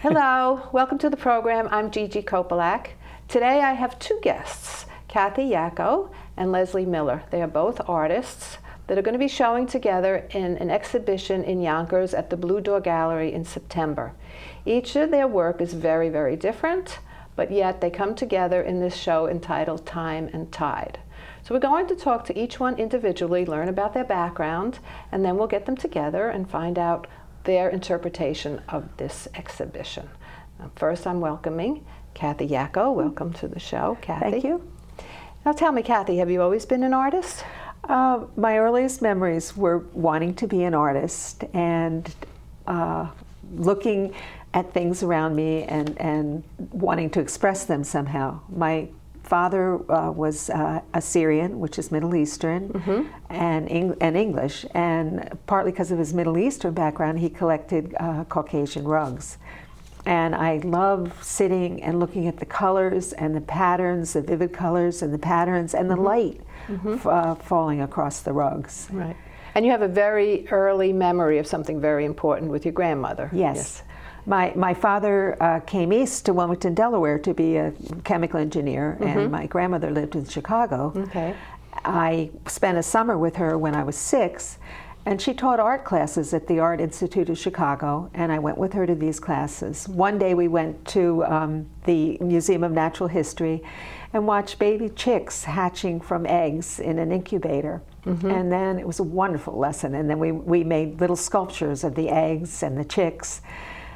Hello, welcome to the program. I'm Gigi Kopelak. Today I have two guests, Kathleen Yacoe and Leslie Miller. They are both artists that are going to be showing together in an exhibition in Yonkers at the Blue Door Gallery in September. Each of their work is very, very different, but yet they come together in this show entitled Time and Tide. So we're going to talk to each one individually, learn about their background, and then we'll get them together and find out their interpretation of this exhibition. First, I'm welcoming Kathleen Yacoe. Welcome to the show, Kathy. Thank you. Now tell me, Kathy, have you always been an artist? My earliest memories were wanting to be an artist and looking at things around me and wanting to express them somehow. My father was Assyrian, which is Middle Eastern, and English, and partly because of his Middle Eastern background, he collected Caucasian rugs. And I love sitting and looking at the colors and the patterns, the vivid colors and the patterns and the light falling across the rugs. Right. And you have a very early memory of something very important with your grandmother. Yes. My father came east to Wilmington, Delaware to be a chemical engineer, and my grandmother lived in Chicago. Okay. I spent a summer with her when I was 6, and she taught art classes at the Art Institute of Chicago, and I went with her to these classes. One day we went to the Museum of Natural History and watched baby chicks hatching from eggs in an incubator. And then it was a wonderful lesson, and then we made little sculptures of the eggs and the chicks.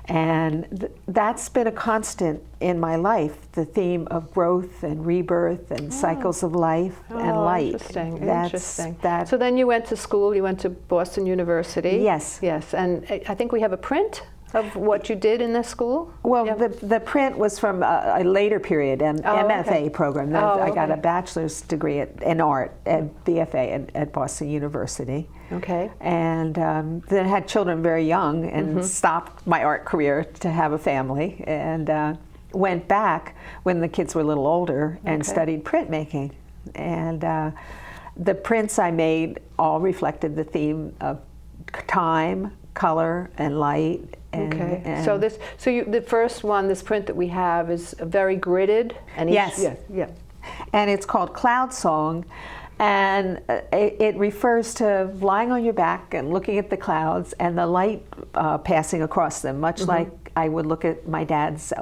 And that's been a constant in my life, the theme of growth and rebirth and cycles of life and light. Interesting, interesting. So then you went to school, you went to Boston University. Yes. Yes, and I think we have a print of what you did in this school? Well, the print was from a later period, an MFA program. I got a bachelor's degree in art at BFA at Boston University. Okay. And then I had children very young and stopped my art career to have a family, and went back when the kids were a little older and studied printmaking. And the prints I made all reflected the theme of time, color, and light. And so the first one, this print that we have, is very gridded. And yes. And it's called Cloud Song. And it refers to lying on your back and looking at the clouds and the light passing across them, much like I would look at my dad's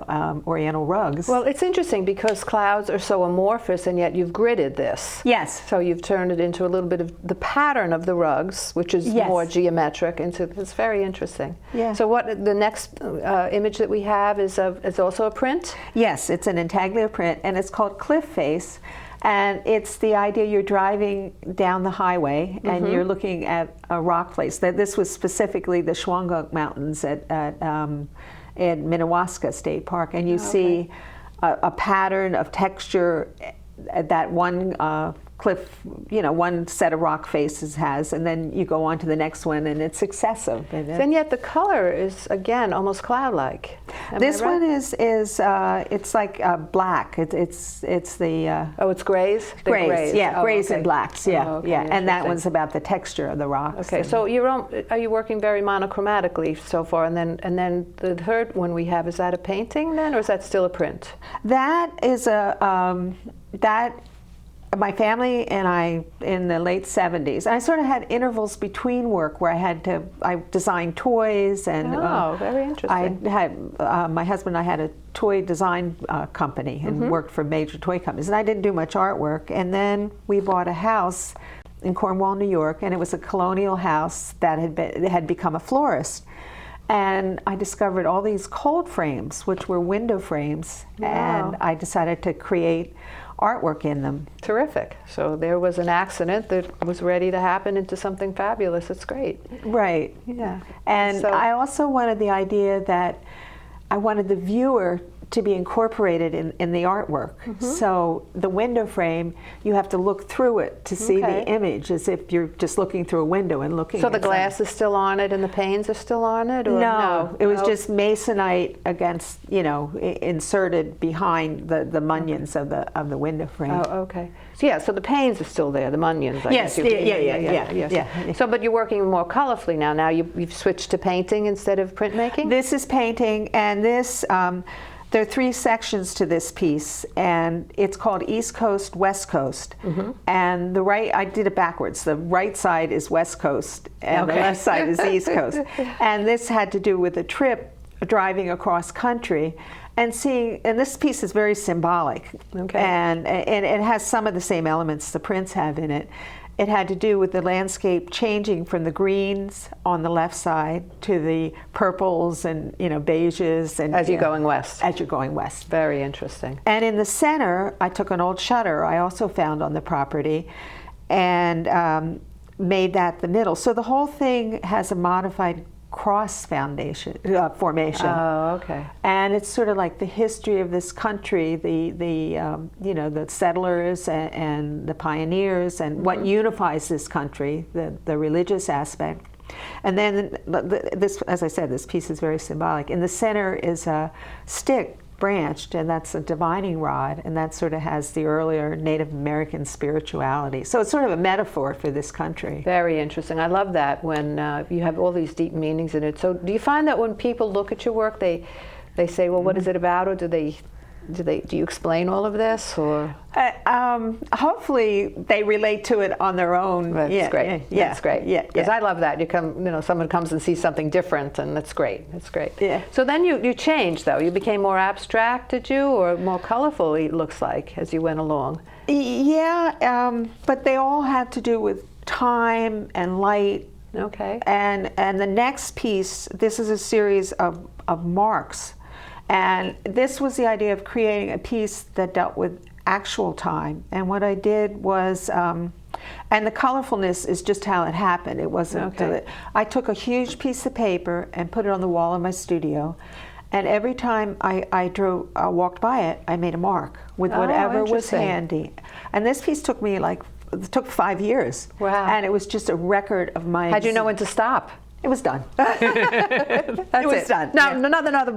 Oriental rugs. Well, it's interesting because clouds are so amorphous, and yet you've gridded this. Yes. So you've turned it into a little bit of the pattern of the rugs, which is more geometric. It's very interesting. Yeah. So what the next image that we have is also a print? Yes, it's an intaglio print, and it's called Cliff Face. And it's the idea you're driving down the highway and you're looking at a rock face. This was specifically the Shawangunk Mountains at Minnewaska State Park, and you see a pattern of texture that one cliff, one set of rock faces has, and then you go on to the next one, and it's successive. And yet the color is, again, almost cloud-like. This one is it's like black. It's the it's grays. Grays, grays and blacks. And that one's about the texture of the rocks. Okay, so are you working very monochromatically so far? And then the third one we have, is that a painting then, or is that still a print? That is my family and I, in the late 70s, I sort of had intervals between work where I designed toys, and very interesting. I had my husband and I had a toy design company and worked for major toy companies, and I didn't do much artwork. And then we bought a house in Cornwall, New York, and it was a colonial house that had become a florist. And I discovered all these cold frames, which were window frames, and I decided to create artwork in them. Terrific. So there was an accident that was ready to happen into something fabulous. It's great. Right. Yeah. And I also wanted the idea that I wanted the viewer to be incorporated in the artwork. So the window frame, you have to look through it to see the image, as if you're just looking through a window and looking. So the glass is still on it and the panes are still on it? Or no, it was just masonite against, inserted behind the mullions of the window frame. Oh, okay. So yeah, so the panes are still there, the mullions. Yes, yeah. So, but you're working more colorfully now. Now you've switched to painting instead of printmaking? This is painting, and this, there are 3 sections to this piece, and it's called East Coast, West Coast. And I did it backwards. The right side is West Coast, and the left side is East Coast. And this had to do with a trip driving across country and seeing, and this piece is very symbolic. And it has some of the same elements the prints have in it. It had to do with the landscape changing from the greens on the left side to the purples and beiges, and as you're going west. As you're going west. Very interesting. And in the center, I took an old shutter I also found on the property, and made that the middle. So the whole thing has a modified cross formation. Oh, okay. And it's sort of like the history of this country, the settlers and the pioneers, and what unifies this country, the religious aspect. And then this, as I said, this piece is very symbolic. In the center is a stick branched, and that's a divining rod, and that sort of has the earlier Native American spirituality. So it's sort of a metaphor for this country. Very interesting. I love that when you have all these deep meanings in it. So do you find that when people look at your work, they say, well, what is it about, or do you explain all of this, or? Hopefully they relate to it on their own. That's great. That's great. Because I love that. Someone comes and sees something different, and that's great. That's great. Yeah. So then you changed, though. You became more abstract, did you, or more colorful? It looks like as you went along. Yeah, but they all had to do with time and light. Okay. And the next piece, this is a series of marks. And this was the idea of creating a piece that dealt with actual time. And what I did was, and the colorfulness is just how it happened. It wasn't, I took a huge piece of paper and put it on the wall in my studio. And every time I walked by it, I made a mark with whatever was handy. And this piece took me it took 5 years. Wow. And it was just a record of my... How'd you know when to stop? It was done. It was done. No, not another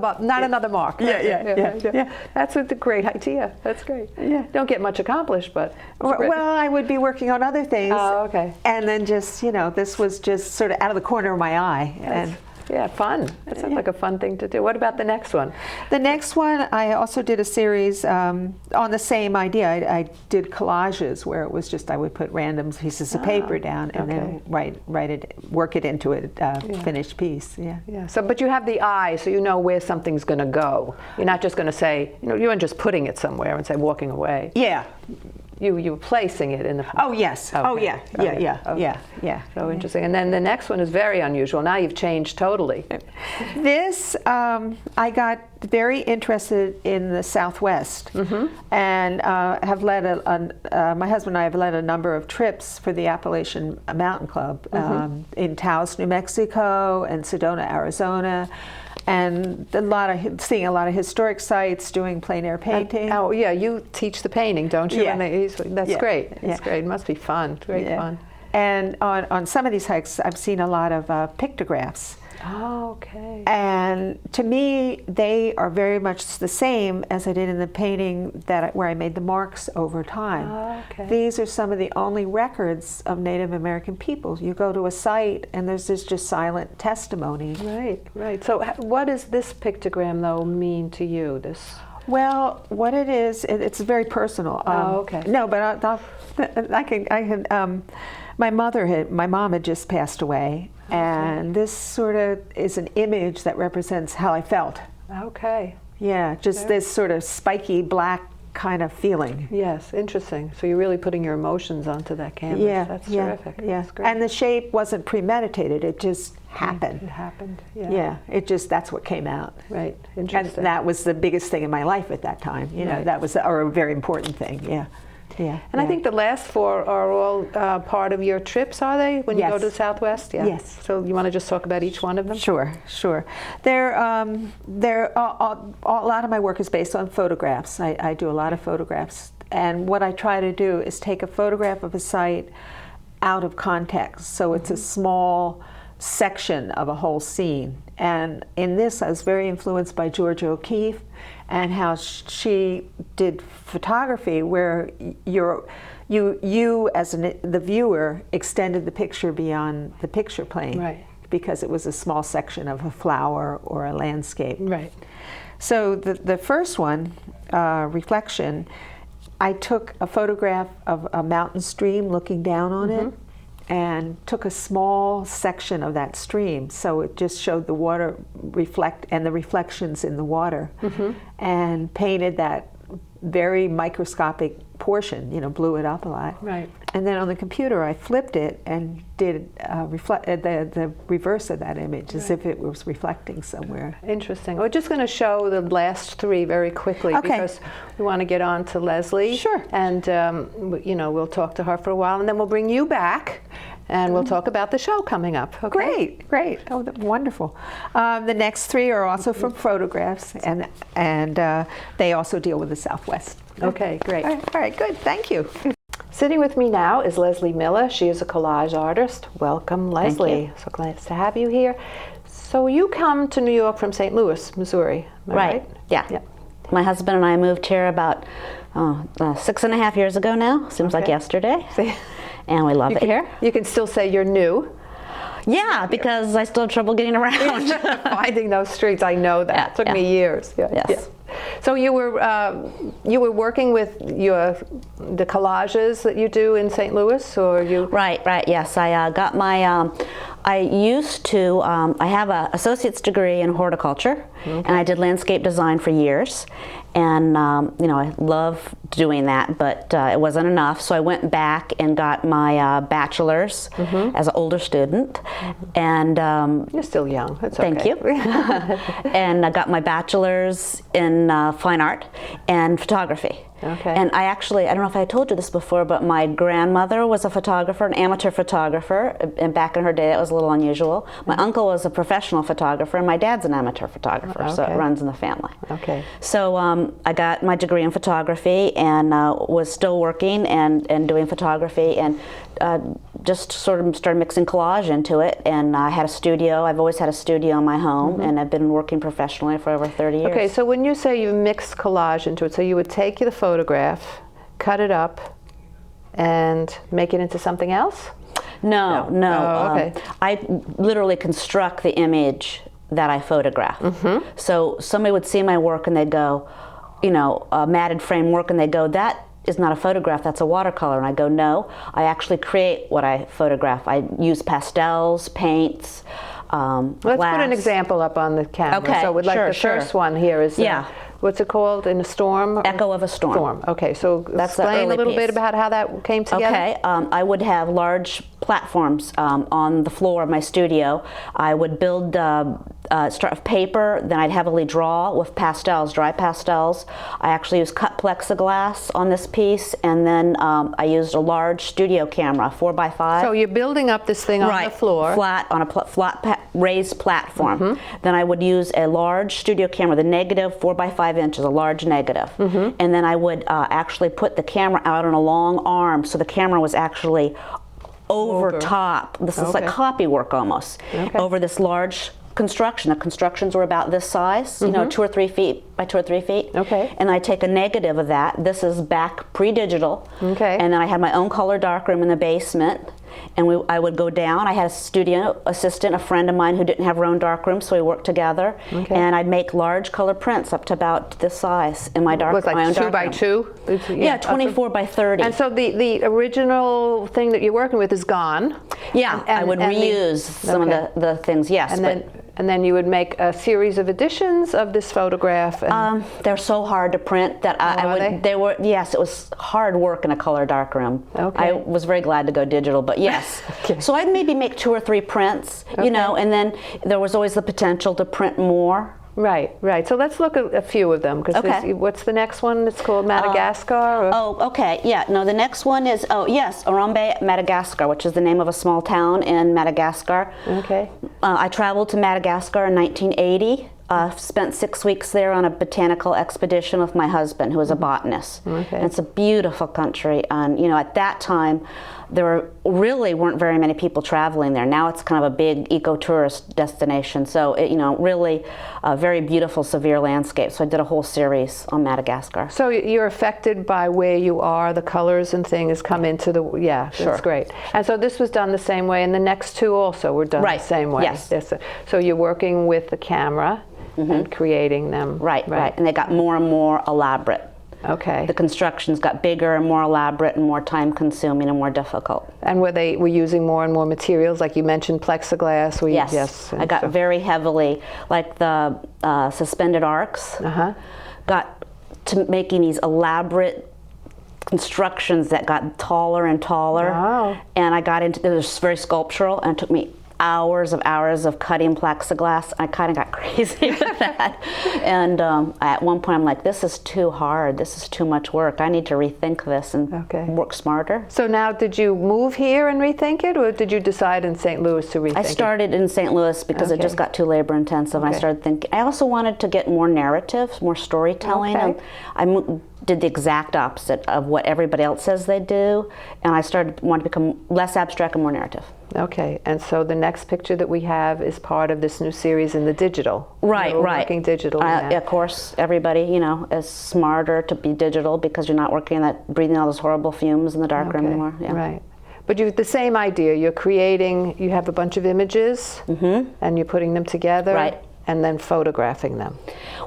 mark. Yeah. That's a great idea. That's great. Yeah. Don't get much accomplished, but. Well, I would be working on other things. Oh, okay. And then just, this was just sort of out of the corner of my eye. Yeah, fun. That sounds like a fun thing to do. What about the next one? The next one, I also did a series on the same idea. I did collages where it was just I would put random pieces of paper down and then work it into a finished piece. Yeah. So, but you have the eye, so you know where something's going to go. You're not just going to say, you aren't just putting it somewhere and say walking away. Yeah. You were placing it in the... Oh, yes. Okay. Oh, yeah. So interesting. And then the next one is very unusual. Now you've changed totally. This, I got very interested in the Southwest, and have led my husband and I have led a number of trips for the Appalachian Mountain Club in Taos, New Mexico, and Sedona, Arizona. And seeing a lot of historic sites, doing plein air painting. Oh yeah, you teach the painting, don't you? Yeah. That's great. It's great. It must be fun. It's great fun. And on some of these hikes, I've seen a lot of pictographs. Oh, okay. And to me, they are very much the same as I did in the painting where I made the marks over time. Oh, okay. These are some of the only records of Native American people. You go to a site and there's this just silent testimony. Right. So what does this pictogram, though, mean to you? Well, what it is, it's very personal. Okay. No, but I can. My mom had just passed away, and this sort of is an image that represents how I felt. Okay. Yeah, just this sort of spiky black kind of feeling. Yes, interesting. So you're really putting your emotions onto that canvas. Yeah, That's terrific. Yeah, That's great. And the shape wasn't premeditated. It just happened. It happened. Yeah. That's what came out. Right. Interesting. And that was the biggest thing in my life at that time. That was a very important thing. Yeah. Yeah. And I think the last 4 are all part of your trips, are they, when you go Yes. to the Southwest? Yeah. Yes. So you want to just talk about each one of them? Sure, sure. A lot of my work is based on photographs. I do a lot of photographs. And what I try to do is take a photograph of a site out of context. So it's a small section of a whole scene. And in this, I was very influenced by Georgia O'Keeffe and how she did photography where you as the viewer extended the picture beyond the picture plane. Right. Because it was a small section of a flower or a landscape. Right. So the first one, Reflection, I took a photograph of a mountain stream looking down on it and took a small section of that stream. So it just showed the water reflect and the reflections in the water and painted that very microscopic portion, blew it up a lot. Right. And then on the computer, I flipped it and did the reverse of that image, as if it was reflecting somewhere. Interesting. We're just going to show the last 3 very quickly because we want to get on to Leslie. Sure. And we'll talk to her for a while, and then we'll bring you back, and we'll talk about the show coming up. Okay? Great. Oh, wonderful. The next 3 are also from photographs, and they also deal with the Southwest. Okay, great. All right, good. Thank you. Sitting with me now is Leslie Miller. She is a collage artist. Welcome, Leslie. Thank you. So glad to have you here. So you come to New York from St. Louis, Missouri, am I right? Yeah. My husband and I moved here about 6.5 years ago now. Seems like yesterday. And we love it here. You can still say you're new. Yeah, because I still have trouble getting around. Finding those streets, I know that. It took me years. Yes. So you were working with the collages that you do in St. Louis, or you? Right. Yes, I got my. I used to. I have an associate's degree in horticulture, and I did landscape design for years. And I love doing that, but it wasn't enough. So I went back and got my bachelor's as an older student. And you're still young. That's thank you. And I got my bachelor's in fine art and photography. Okay. And I don't know if I told you this before, but my grandmother was a photographer, an amateur photographer, and back in her day that was a little unusual. My uncle was a professional photographer, and my dad's an amateur photographer, so it runs in the family. Okay. So I got my degree in photography and was still working and doing photography, and just sort of started mixing collage into it. And I had a studio. I've always had a studio in my home, and I've been working professionally for over 30 years. Okay, so when you say you mix collage into it, so you would take the photograph, cut it up, and make it into something else? No. Oh, okay. I literally construct the image that I photograph. So somebody would see my work and they'd go, a matted frame work, and they'd go, that is not a photograph, that's a watercolor. And I go, no, I actually create what I photograph. I use pastels, paints, Let's put an example up on the camera. Okay, so the first one here is, what's it called, in a storm? Echo of a Storm. Okay, so That's explain a little piece. bit about how that came together. Okay, I would have large platforms on the floor of my studio. I would build start with paper, then I'd heavily draw with pastels, dry pastels. I actually used cut plexiglass on this piece, and then I used a large studio camera, 4x5. So you're building up this thing on the floor. Flat, on a raised platform. Then I would use a large studio camera, the negative 4x5 inches, a large negative. And then I would actually put the camera out on a long arm, so the camera was actually over top. This is like copy work almost. Over this large construction. The constructions were about this size, 2 or 3 feet by 2 or 3 feet. Okay. And I take a negative of that. This is back pre-digital. Okay. And then I had my own color darkroom in the basement. And I would go down. I had a studio assistant, a friend of mine who didn't have her own darkroom, so we worked together. Okay. And I'd make large color prints up to about this size in my dark. Was like my own 2 by darkroom. 2? Yeah, 24 by 30. And so the original thing that you're working with is gone. Yeah, I would reuse some of the things. Yes, and then you would make a series of editions of this photograph. And they're so hard to print that they were. Yes, it was hard work in a color darkroom. Okay. I was very glad to go digital, but yes. So I'd maybe make 2 or 3 prints, and then there was always the potential to print more Right, right. So let's look at a few of them. Okay. What's the next one? It's called Madagascar? Or? Oh, okay. Yeah. No, the next one is, oh, yes, Orambe, Madagascar, which is the name of a small town in Madagascar. Okay. I traveled to Madagascar in 1980. Spent 6 weeks there on a botanical expedition with my husband, who is a botanist. Okay. And it's a beautiful country. And at that time, there really weren't very many people traveling there. Now it's kind of a big eco-tourist destination. So really very beautiful, severe landscape. So I did a whole series on Madagascar. So you're affected by where you are, the colors and things come into the, Sure. That's great. And so this was done the same way, and the next two also were done the same way. Yes. So you're working with the camera and creating them. Right. And they got more and more elaborate. Okay. The constructions got bigger and more elaborate and more time consuming and more difficult. And were using more and more materials, like you mentioned plexiglass? Yes. I got very heavily, like the suspended arcs, got to making these elaborate constructions that got taller and taller. Wow. And I got into, it was very sculptural, and it took me hours of cutting plexiglass. I kind of got crazy with that. And at one point I'm like, this is too hard. This is too much work. I need to rethink this and work smarter. So now, did you move here and rethink it, or did you decide in St. Louis to rethink it? I started in St. Louis because it just got too labor intensive. And I started thinking, I also wanted to get more narrative, more storytelling. Okay. I did the exact opposite of what everybody else says they do, and I wanted to become less abstract and more narrative. Okay, and so the next picture that we have is part of this new series in the digital. Right. Working digital. Of course, everybody, is smarter to be digital because you're not breathing all those horrible fumes in the dark room anymore. Yeah. Right. But you have the same idea. You have a bunch of images, and you're putting them together, and then photographing them.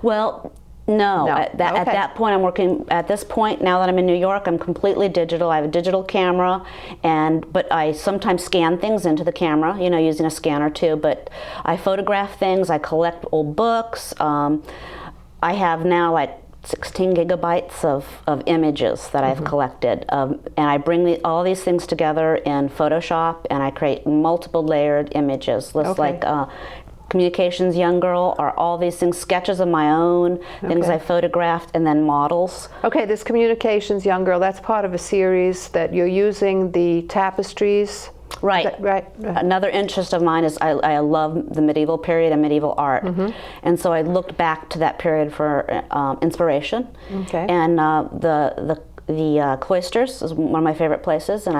Well, no. At that point, I'm working. At this point, now that I'm in New York, I'm completely digital. I have a digital camera, but I sometimes scan things into the camera, using a scanner too. But I photograph things. I collect old books. I have now 16 gigabytes of images that I've collected, and I bring all these things together in Photoshop, and I create multiple layered images. Like Communications Young Girl, or all these things, sketches of my own, things I photographed, and then models. Okay, this Communications Young Girl, that's part of a series that you're using the tapestries. Right. Another interest of mine is I love the medieval period and medieval art, and so I looked back to that period for inspiration. Okay. And the cloisters is one of my favorite places, and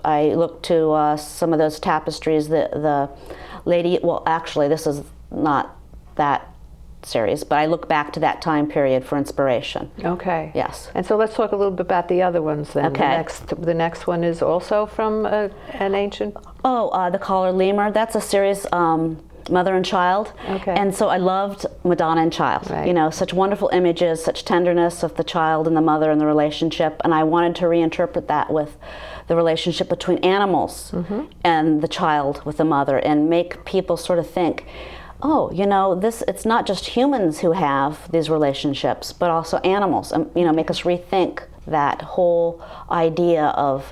I looked to some of those tapestries. The lady, well, actually, this is not that series, but I look back to that time period for inspiration. Okay. Yes. And so let's talk a little bit about the other ones then. Okay. The next one is also from an ancient. The Collar Lemur. That's a series. Mother and child. Okay. And so I loved Madonna and child. Right. Such wonderful images, such tenderness of the child and the mother and the relationship, and I wanted to reinterpret that with the relationship between animals and the child with the mother, and make people sort of think, it's not just humans who have these relationships, but also animals, and make us rethink that whole idea of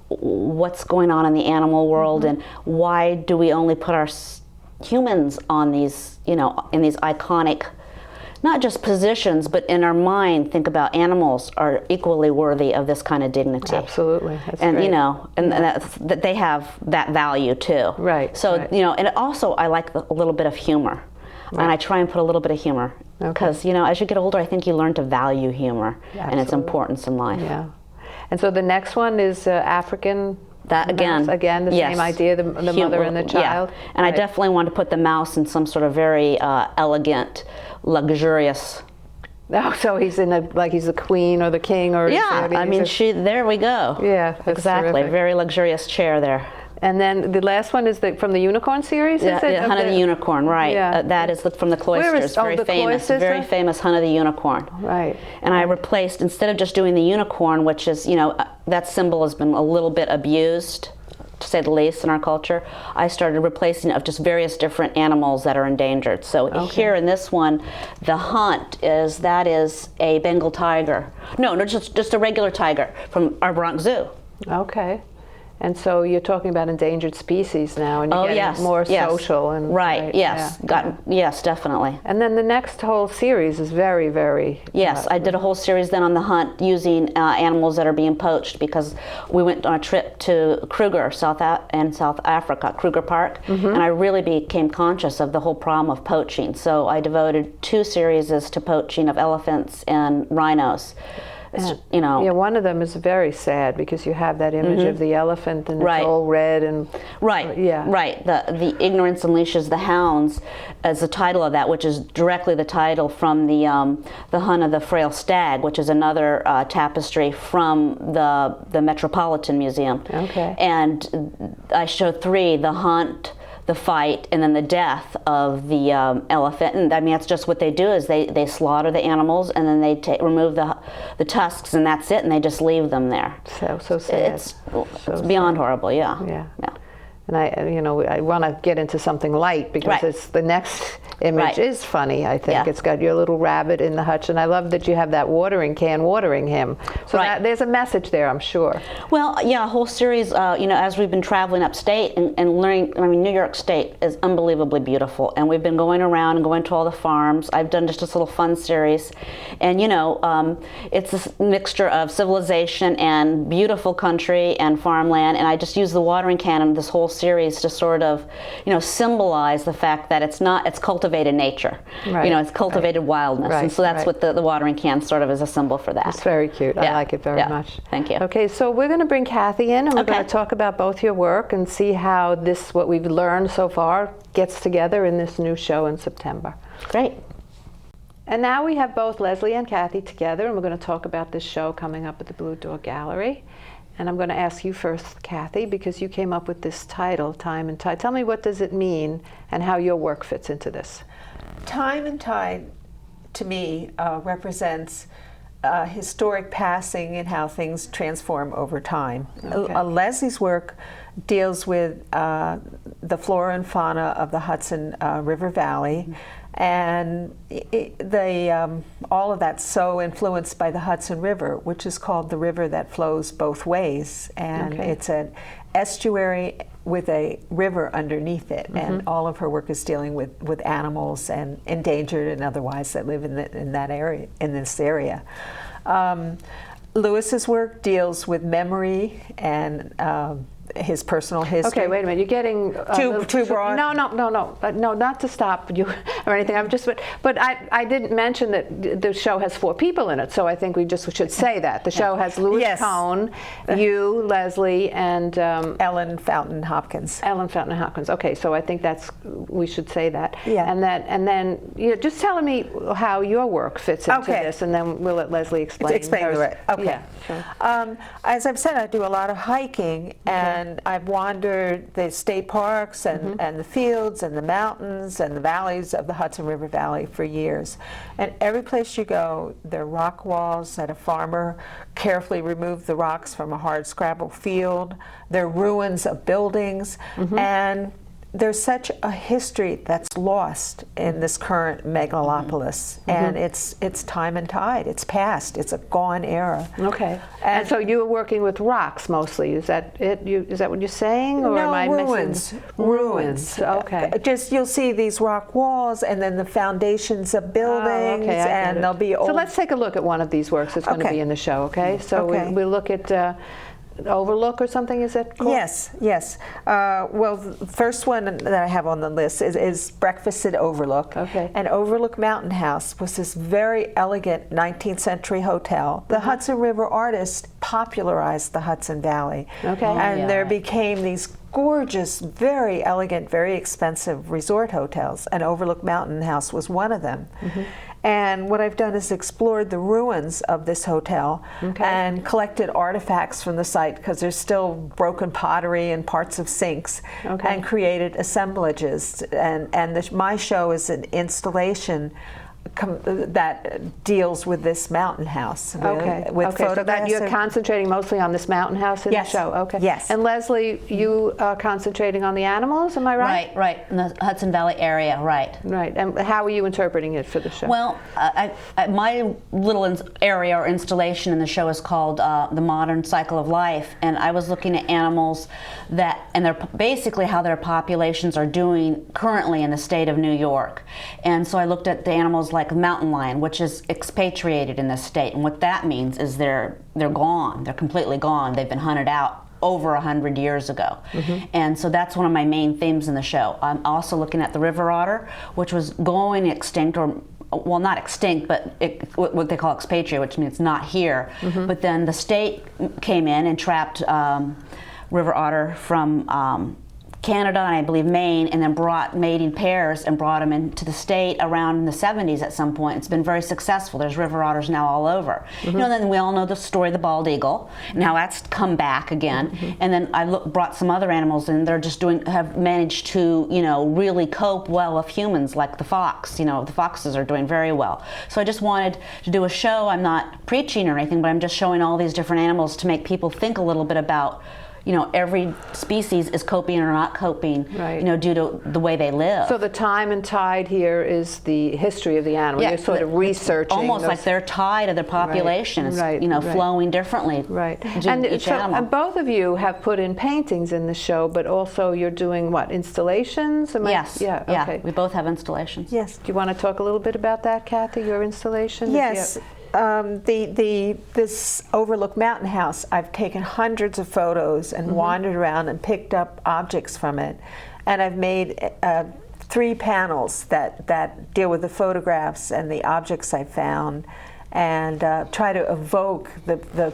what's going on in the animal world, and why do we only put our humans on these, in these iconic, not just positions, but in our mind, think about animals are equally worthy of this kind of dignity. Absolutely. That's and great. That they have that value too. Right. So and also I like a little bit of humor, and I try and put a little bit of humor because as you get older, I think you learn to value humor and its importance in life. Yeah. And so the next one is African. That again, the same idea, the mother and the child. Yeah. And I definitely want to put the mouse in some sort of very elegant, luxurious. Oh, so he's he's the queen or the king, or there we go. Yeah, exactly. Terrific. Very luxurious chair there. And then the last one is from the Unicorn series. Yeah, Hunt of the Unicorn, right? Yeah. That is from the Cloisters. Very famous, very famous Hunt of the Unicorn. Right. And I replaced, instead of just doing the unicorn, which is that symbol has been a little bit abused, to say the least, in our culture. I started replacing it of just various different animals that are endangered. So here in this one, the hunt is a Bengal tiger. No, just a regular tiger from our Bronx Zoo. Okay. And so you're talking about endangered species now, and you're getting more social. And yes, yes, definitely. And then the next whole series is very, very... Yes, I did a whole series then on the hunt using animals that are being poached, because we went on a trip to Kruger, South Africa, Kruger Park, and I really became conscious of the whole problem of poaching. So I devoted 2 series to poaching of elephants and rhinos. You know. Yeah, one of them is very sad because you have that image of the elephant and it's all red and the ignorance unleashes the hounds as the title of that, which is directly the title from the hunt of the frail stag, which is another tapestry from the Metropolitan Museum. Okay. And I showed 3: the hunt, the fight, and then the death of the elephant. And I mean, that's just what they do, is they slaughter the animals and then they remove the tusks, and that's it, and they just leave them there. So sad. It's beyond horrible, yeah. And I want to get into something light, because it's the next image is funny, I think. It's got your little rabbit in the hutch, and I love that you have that watering can watering him. So there's a message there, I'm sure. Well, yeah, a whole series, as we've been traveling upstate and learning, I mean, New York State is unbelievably beautiful, and we've been going around and going to all the farms. I've done just this little fun series, and it's a mixture of civilization and beautiful country and farmland, and I just use the watering can in this whole series to sort of, symbolize the fact that it's cultivated nature. It's cultivated wildness, and so that's what the watering can sort of is a symbol for that. It's very cute. I like it very much. Thank you. Okay, so we're going to bring Kathy in, and we're going to talk about both your work and see how what we've learned so far gets together in this new show in September. Great. And now we have both Leslie and Kathy together, and we're going to talk about this show coming up at the Blue Door Gallery. And I'm going to ask you first, Kathy, because you came up with this title, Time and Tide. Tell me, what does it mean and how your work fits into this? Time and tide, to me, represents historic passing and how things transform over time. Okay. Leslie's work deals with the flora and fauna of the Hudson River Valley, and all of that's so influenced by the Hudson River, which is called the river that flows both ways, and it's an estuary with a river underneath it, and all of her work is dealing with animals and endangered and otherwise that live in that area, in this area. Lewis's work deals with memory and his personal history. Okay, wait a minute. You're getting too broad. No, not to stop you or anything. I'm just, but I didn't mention that the show has 4 people in it, so I think we just should say that the show has Louis Cohn, you, Leslie, and Ellen Fountain Hopkins. Ellen Fountain Hopkins. Okay, so I think we should say that. Yeah. And then just telling me how your work fits into this, and then we'll let Leslie explain. It. Okay. Yeah, sure. As I've said, I do a lot of hiking, and I've wandered the state parks and the fields and the mountains and the valleys of the Hudson River Valley for years. And every place you go, there are rock walls that a farmer carefully removed the rocks from a hard scrabble field. There are ruins of buildings, and there's such a history that's lost in this current megalopolis, and it's time and tide. It's past. It's a gone era. Okay. And so you were working with rocks mostly. Is that it? Is that what you're saying, or no, am I ruins. missing? Ruins. Okay. Just you'll see these rock walls, and then the foundations of buildings, and they'll be old. So let's take a look at one of these works that's going to be in the show. Okay. So we'll look at. Overlook or something, is it called? Yes. Well, the first one that I have on the list is Breakfast at Overlook. Okay. And Overlook Mountain House was this very elegant 19th century hotel. The Hudson River artist popularized the Hudson Valley. Okay. And there became these gorgeous, very elegant, very expensive resort hotels, and Overlook Mountain House was one of them. And what I've done is explored the ruins of this hotel and collected artifacts from the site, because there's still broken pottery and parts of sinks, and created assemblages. And my show is an installation that deals with this mountain house. Okay. With okay. So that photographs you're of- concentrating mostly on this mountain house in Yes. the show. Okay. Yes. And Leslie, you are concentrating on the animals. Am I right? Right, in the Hudson Valley area, right. Right. And how are you interpreting it for the show? Well, my little area or installation in the show is called The Modern Cycle of Life, and I was looking at animals and they're basically how their populations are doing currently in the state of New York. And so I looked at the animals like the mountain lion, which is expatriated in this state, and what that means is they're gone, they're completely gone, they've been hunted out over 100 years ago. And so that's one of my main themes in the show. I'm also looking at the river otter, which was going extinct, or well, not extinct, but what they call expatriate, which means not here. But then the state came in and trapped river otter from Canada and I believe Maine, and then brought mating pairs and brought them into the state around in the 70s at some point. It's been very successful. There's river otters now all over. You know, then we all know the story of the bald eagle, and how that's come back again. And then I brought some other animals in. They're just have managed to, you know, really cope well with humans, like the fox. You know, the foxes are doing very well. So I just wanted to do a show. I'm not preaching or anything, but I'm just showing all these different animals to make people think a little bit about, you know, every species is coping or not coping, Right. you know, due to the way they live. So the time and tide here is the history of the animal. Yeah, You're sort of researching. almost those- like their tide of their population is, right, you know, right. flowing differently. Right. to And each so animal. both of you have put in paintings in the show, but also you're doing what, installations? Yes. Yeah. Okay. We both have installations. Yes. Do you want to talk a little bit about that, Kathy, your installation? Yes. This Overlook Mountain House, I've taken hundreds of photos and wandered around and picked up objects from it. And I've made 3 panels that deal with the photographs and the objects I found, and try to evoke the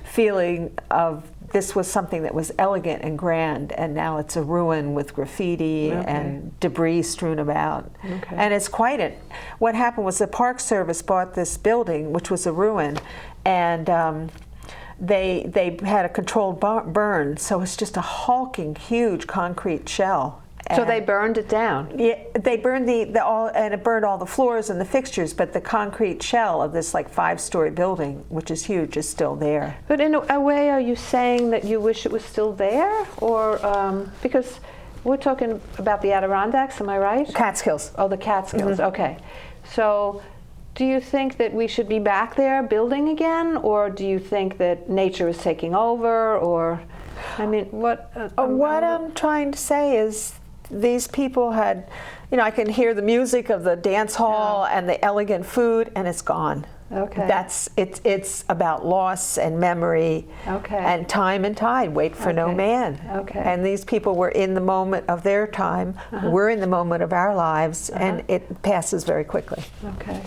feeling of this was something that was elegant and grand, and now it's a ruin with graffiti and debris strewn about. Okay. And it's quite what happened was the Park Service bought this building, which was a ruin, and they had a controlled burn, so it's just a hulking, huge concrete shell. So they burned it down? Yeah, they burned and it burned all the floors and the fixtures, but the concrete shell of this like 5-story building, which is huge, is still there. But in a way, are you saying that you wish it was still there? Or, because we're talking about the Adirondacks, am I right? Catskills. Oh, the Catskills, okay. So do you think that we should be back there building again? Or do you think that nature is taking over? Or, I mean, what? What I'm trying to say is these people had, you know, I can hear the music of the dance hall and the elegant food, and it's gone. Okay. It's about loss and memory and time and tide. Wait for no man. Okay. And these people were in the moment of their time. We're in the moment of our lives, and it passes very quickly. Okay.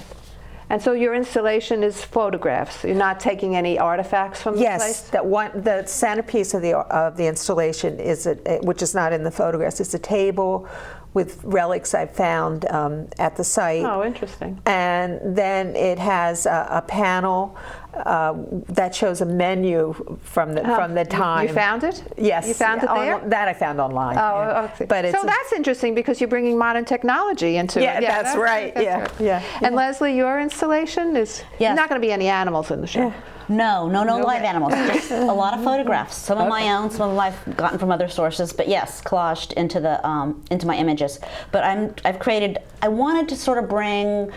And so your installation is photographs. You're not taking any artifacts from the place? Yes, the centerpiece of the installation is which is not in the photographs. It's a table with relics I found at the site. Oh, interesting. And then it has a panel that shows a menu from the time. You found it? Yes. You found it there? That I found online. Oh, okay. But so that's interesting because you're bringing modern technology into it. Yeah, that's right. That's Yeah. right. And Leslie, your installation is not going to be any animals in the show. No live animals, just a lot of photographs. Some of my own, some of them I've gotten from other sources, but yes, collaged into my images. But I wanted to sort of bring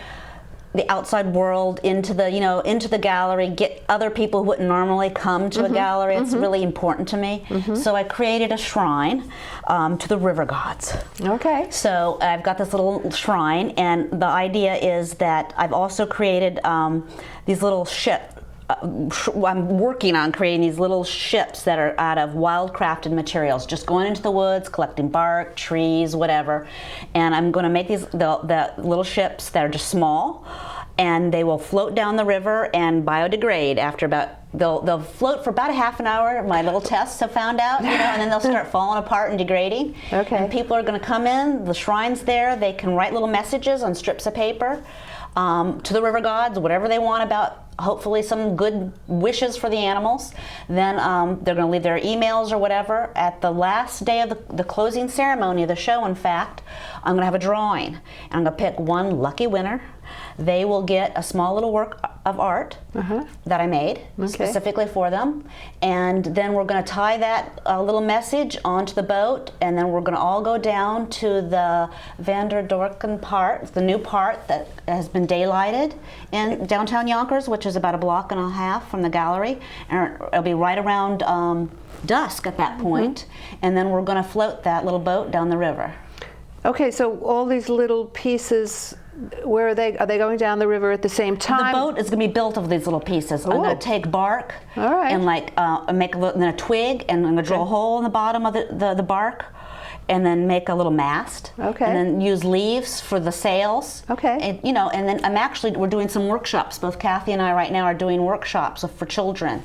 the outside world into the gallery, get other people who wouldn't normally come to a gallery. It's really important to me. So I created a shrine to the river gods. Okay. So I've got this little shrine, and the idea is that I've also created these little ships. I'm working on creating these little ships that are out of wild-crafted materials, just going into the woods, collecting bark, trees, whatever. And I'm going to make the little ships that are just small, and they will float down the river and biodegrade after they'll float for about a half an hour. My little tests have found out, and then they'll start falling apart and degrading. Okay. And people are going to come in. The shrine's there. They can write little messages on strips of paper to the river gods, whatever they want about. Hopefully some good wishes for the animals. Then they're going to leave their emails or whatever. At the last day of the closing ceremony of the show, in fact, I'm going to have a drawing. And I'm going to pick one lucky winner. they will get a small little work of art that I made specifically for them, and then we're going to tie that little message onto the boat, and then we're going to all go down to the Van der Dorken part, the new part that has been daylighted in downtown Yonkers, which is about a block and a half from the gallery, and it'll be right around dusk at that point, and then we're going to float that little boat down the river. Okay, so all these little pieces, where are they? Are they going down the river at the same time? The boat is going to be built of these little pieces. I'm going to take bark and like make a little, then a twig, and I'm going to drill a hole in the bottom of the bark, and then make a little mast. Okay. And then use leaves for the sails. Okay. And and then we're doing some workshops. Both Kathy and I right now are doing workshops for children.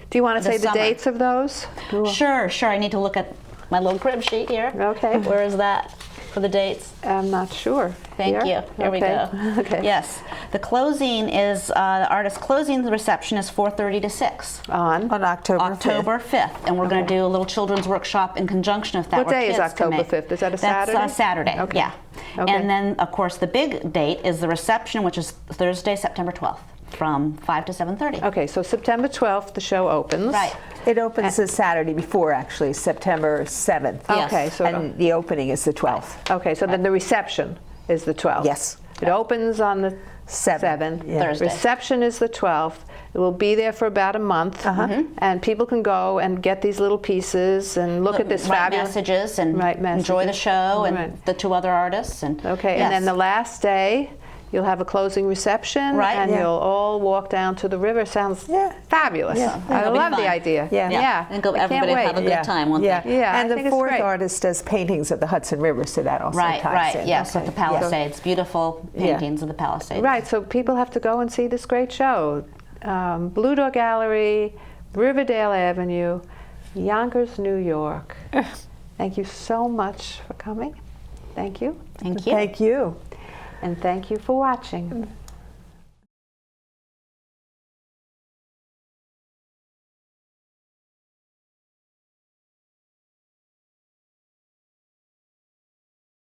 Do you want to say the summer. dates of those? Sure. I need to look at my little crib sheet here. Okay. Where is that for the dates? I'm not sure. Thank you. Here we go. Okay. Yes. The closing is, the artist's closing, the reception is 4:30 to 6. On October 5th. And we're going to do a little children's workshop in conjunction with that. What day is October 5th? Is that a Saturday? That's Saturday, Okay. yeah. Okay. And then, of course, the big date is the reception, which is Thursday, September 12th, from 5 to 7:30. Okay, so September 12th, the show opens. Right. It opens the Saturday before, actually, September 7th. Yes. Okay, so And the opening is the 12th. okay, so then the reception is the 12th. Yes. It opens on the 7th. 7th. Yeah. Thursday. Reception is the 12th. It will be there for about a month, and people can go and get these little pieces and look at this Write fabulous messages and Write enjoy the messages. show and Right. the two other artists. And Okay, yes. and then the last day, you'll have a closing reception, Right. and Yeah. you'll all walk down to the river. Sounds fabulous. Yeah. I It'll be love fun. the idea. Yeah. yeah. And go, I can't everybody wait. have a good time, won't Yeah. they? Yeah, I And think the it's fourth great. artist does paintings of the Hudson River, so that also Right, ties in. yes, with the Palisades, beautiful paintings of the Palisades. Right, so people have to go and see this great show. Blue Door Gallery, Riverdale Avenue, Yonkers, New York. Thank you so much for coming. Thank you. Thank you. Thank you. And thank you for watching.